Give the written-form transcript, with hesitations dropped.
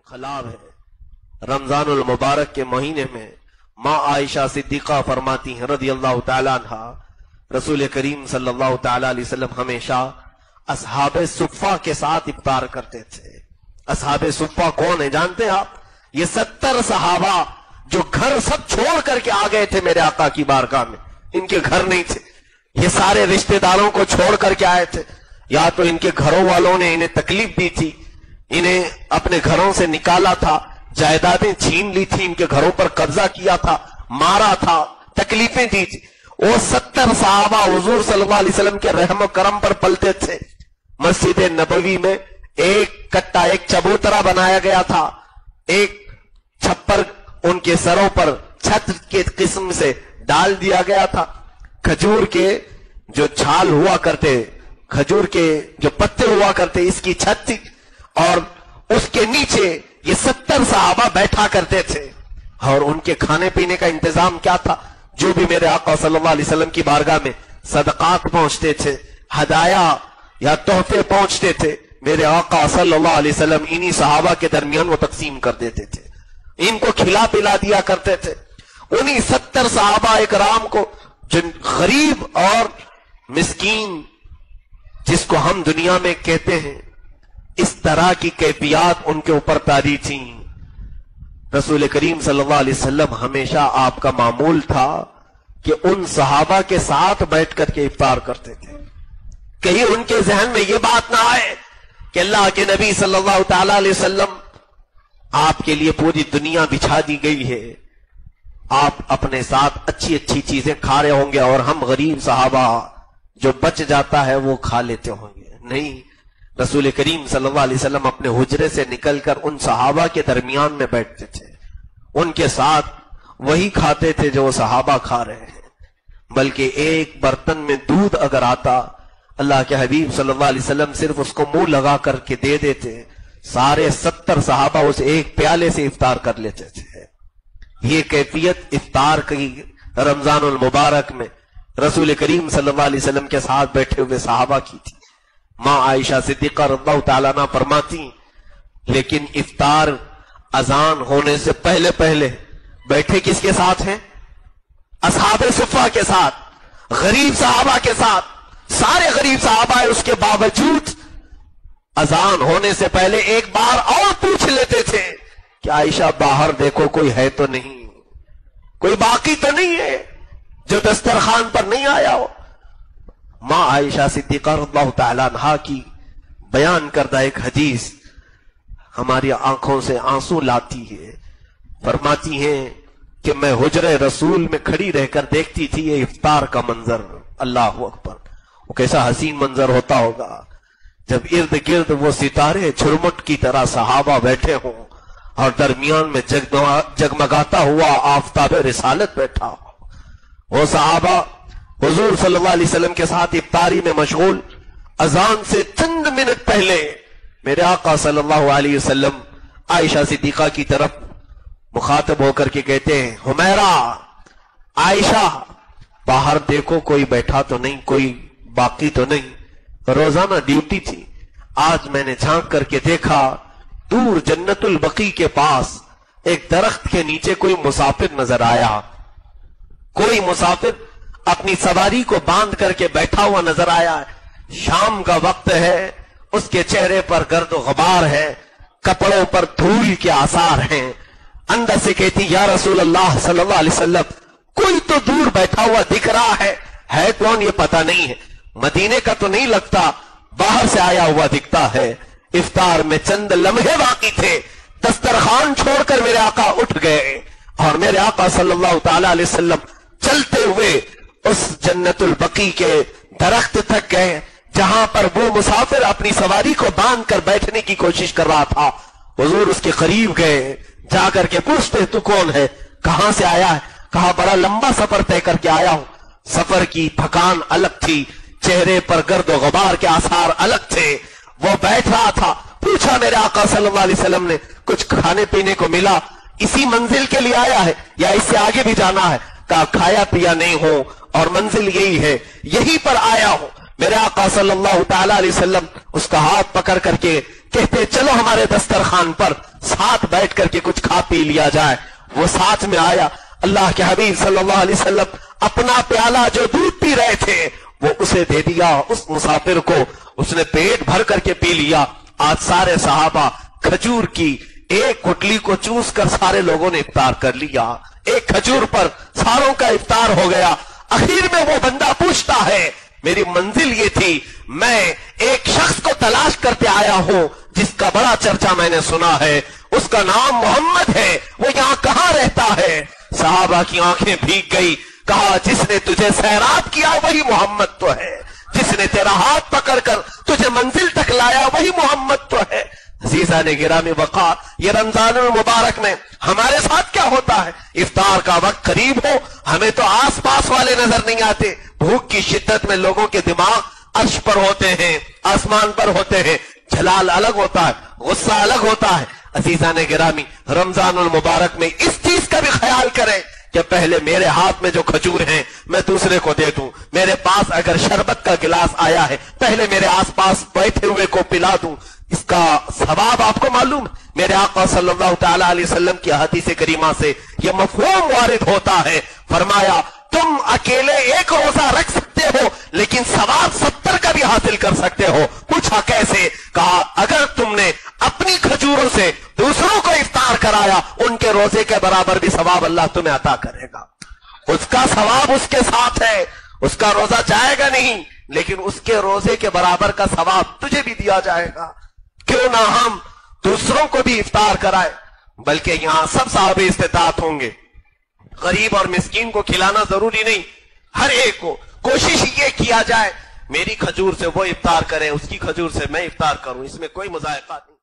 खलाब है। रमजान उल मुबारक के महीने में माँ आयशा सिद्दीक़ा फरमाती हैं रज़ियल्लाहु ताला अन्हा, रसूल करीम सल्लल्लाहु ताला अलैहि वसल्लम हमेशा असहाबे सुफ़ा के साथ इफ्तार करते थे। असहाबे सुफ़ा कौन है जानते हैं आप? ये 70 सहाबा जो घर सब छोड़ करके आ गए थे मेरे आका की बारगाह में। इनके घर नहीं थे, ये सारे रिश्तेदारों को छोड़ करके आए थे। या तो इनके घरों वालों ने इन्हें तकलीफ दी थी, इन्हें अपने घरों से निकाला था, जायदादें छीन ली थी, इनके घरों पर कब्जा किया था, मारा था, तकलीफें दी थी। वो 70 सहाबा हुजूर सल्लल्लाहु अलैहि वसल्लम के रहम करम पर पलते थे। मस्जिद नबवी में एक कट्टा, एक चबूतरा बनाया गया था, एक छप्पर उनके सरों पर छत के किस्म से डाल दिया गया था। खजूर के जो छाल हुआ करते, खजूर के जो पत्ते हुआ करते, इसकी छत थी और उसके नीचे ये 70 सहाबा बैठा करते थे। और उनके खाने पीने का इंतजाम क्या था? जो भी मेरे आका सल्लल्लाहु अलैहि वसल्लम की बारगाह में सदकात पहुंचते थे, हदाया या तोहफे पहुंचते थे, मेरे आका सल्लल्लाहु अलैहि वसल्लम इन्हीं सहाबा के दरमियान वो तकसीम कर देते थे, इनको खिला पिला दिया करते थे। उन्हीं 70 सहाबा इकराम को, जिन गरीब और मिस्कीन जिसको हम दुनिया में कहते हैं, इस तरह की कैफियत उनके ऊपर तारी थी। रसूल करीम सल्लल्लाहु अलैहि वसल्लम हमेशा आपका मामूल था कि उन सहाबा के साथ बैठ करके इफ्तार करते थे। कहीं उनके जहन में यह बात ना आए कि अल्लाह के नबी सल्लल्लाहु ताला अलैहि वसल्लम, आपके लिए पूरी दुनिया बिछा दी गई है, आप अपने साथ अच्छी अच्छी चीजें खा रहे होंगे और हम गरीब सहाबा जो बच जाता है वो खा लेते होंगे। नहीं, रसूल करीम सल्लल्लाहु अलैहि वसल्लम अपने हुजरे से निकलकर उन सहाबा के दरमियान में बैठते थे, उनके साथ वही खाते थे जो वो सहाबा खा रहे हैं। बल्कि एक बर्तन में दूध अगर आता, अल्लाह के हबीब सल्लल्लाहु अलैहि वसल्लम सिर्फ उसको मुंह लगा करके दे देते, सारे 70 सहाबा उस एक प्याले से इफ्तार कर लेते थे। ये कैफियत इफ्तार की रमजानुल मुबारक में रसूल करीम सल्लल्लाहु अलैहि वसल्लम के साथ बैठे हुए सहाबा की थी। माँ आयशा सिद्दीक़ा रज़ियल्लाहु ताला अन्हा फरमाती, लेकिन इफ्तार अजान होने से पहले पहले बैठे किसके साथ हैं? असहाबे सुफ़ा के साथ, गरीब सहाबा के साथ। सारे गरीब सहाबा है, उसके बावजूद अजान होने से पहले एक बार और पूछ लेते थे कि आयशा बाहर देखो कोई है तो नहीं, कोई बाकी तो नहीं है जो दस्तरखान पर नहीं आया हो। माँ आयशा सिद्दीक़ा रज़ियल्लाहु ताला अन्हा की बयान करदा एक हदीस हमारी आंखों से आंसू लाती है। फरमाती हैं कि मैं हुजरे रसूल में खड़ी रहकर देखती थी ये इफ्तार का मंजर। अल्लाह अकबर, वो कैसा हसीन मंजर होता होगा जब इर्द गिर्द वो सितारे झुरमुट की तरह सहाबा बैठे हों और दरमियान में जगमगाता हुआ आफताब रिसालत बैठा हो। वो सहाबा हुजूर सल्लल्लाहु अलैहि वसल्लम के साथ इफ्तारी में मशगूल। अजान से चंद मिनट पहले मेरे आका सल्लल्लाहु अलैहि वसल्लम आयशा सिद्दीक़ा की तरफ मुखातब होकर के कहते हैं, हुमैरा, आयशा बाहर देखो कोई बैठा तो नहीं, कोई बाकी तो नहीं। रोजाना ड्यूटी थी, आज मैंने झांक करके देखा दूर जन्नतुल बकी के पास एक दरख्त के नीचे कोई मुसाफिर नजर आया। कोई मुसाफिर अपनी सवारी को बांध करके बैठा हुआ नजर आया। शाम का वक्त है, उसके चेहरे पर गर्द गुबार है, कपड़ों पर धूल के आसार हैं। अंदर से कहती, या रसूल अल्लाह सल्लल्लाहु अलैहि वसल्लम, कोई तो दूर बैठा हुआ दिख रहा है कौन ये पता नहीं है, मदीने का तो नहीं लगता, बाहर से आया हुआ दिखता है। इफ्तार में चंद लम्हे बाकी थे, दस्तरखान छोड़कर मेरे आका उठ गए और मेरे आका सल्लल्लाहु ताला अलैहि वसल्लम चलते हुए उस जन्नतुल बकी के दरख्त तक गए जहां पर वो मुसाफिर अपनी सवारी को बांध कर बैठने की कोशिश कर रहा था। हुजूर उसके करीब गए, जाकर के पूछते, तू कौन है, कहां से आया है? कहा, बड़ा लंबा सफर तय करके आया हूं। सफर की थकान अलग थी, चेहरे पर गर्द गुबार के आसार अलग थे। वो बैठ रहा था, पूछा मेरे आका सल्लल्लाहु अलैहि वसल्लम ने, कुछ खाने पीने को मिला? इसी मंजिल के लिए आया है या इससे आगे भी जाना है? कहा, खाया पिया नहीं हो और मंजिल यही है, यहीं पर आया हूं। میرے آقا صلی اللہ تعالی علیہ وسلم اس کا ہاتھ پکڑ کر کے کہتے چلو ہمارے دسترخوان پر ساتھ بیٹھ کر کے کچھ کھا پی لیا جائے. وہ ساتھ میں آیا. اللہ کے حبیب صلی اللہ علیہ وسلم اپنا پیالہ جو دودھ پی رہے تھے وہ اسے دے دیا اس مسافر کو. اس نے پیٹ بھر کر کے پی لیا. آج سارے صحابہ کھجور کی ایک گٹلی کو چوس کر سارے لوگوں نے افطار کر لیا. ایک کھجور پر ساروں کا افطار ہو گیا. اخیر میں وہ بندہ پوچھتا ہے میری منزل یہ تھی, میں ایک شخص کو تلاش کرتے آیا ہوں جس کا بڑا چرچا میں نے سنا ہے, اس کا نام محمد ہے, وہ یہاں کہاں رہتا ہے؟ صحابہ کی آنکھیں بھیگ گئی. کہا جس نے تجھے سیراب کیا وہی محمد تو ہے, جس نے تیرا ہاتھ پکڑ کر تجھے منزل تک لایا وہی محمد تو ہے. عزیزان گرامی وقار, یہ رمضان المبارک میں ہمارے ساتھ کیا ہوتا ہے؟ افطار کا وقت قریب ہو, ہمیں تو آس پاس والے نظر نہیں آتے. بھوک کی شدت میں لوگوں کے دماغ عرش پر ہوتے ہیں, آسمان پر ہوتے ہیں. جلال الگ ہوتا ہے, غصہ الگ ہوتا ہے. عزیزان گرامی, رمضان المبارک میں اس چیز کا بھی خیال کریں کہ پہلے میرے ہاتھ میں جو کھجور ہیں میں دوسرے کو دے دوں. میرے پاس اگر شربت کا گلاس آیا ہے پہلے میرے آس پاس بیٹھے ہوئے کو پلا دوں. اس کا ثواب آپ کو معلوم ہے. میرے آقا صلی اللہ تعالی علیہ وسلم کی حدیث کریمہ سے یہ مفہوم وارد ہوتا ہے. فرمایا تم اکیلے ایک روزہ رکھ سکتے ہو لیکن ثواب 70 کا بھی حاصل کر سکتے ہو. پوچھا کیسے؟ کہا اگر تم نے اپنی کھجوروں سے دوسروں کو افطار کرایا ان کے روزے کے برابر بھی ثواب اللہ تمہیں عطا کرے گا. اس کا ثواب اس کے ساتھ ہے, اس کا روزہ جائے گا نہیں لیکن اس کے روزے کے برابر کا ثواب تجھے بھی دیا جائے گا. کیوں نہ ہم دوسروں کو بھی افطار کرائے, بلکہ یہاں سب صاحب استطاعت ہوں گے. غریب اور مسکین کو کھلانا ضروری نہیں, ہر ایک کو کوشش یہ کیا جائے میری کھجور سے وہ افطار کرے, اس کی کھجور سے میں افطار کروں, اس میں کوئی مذائقہ نہیں.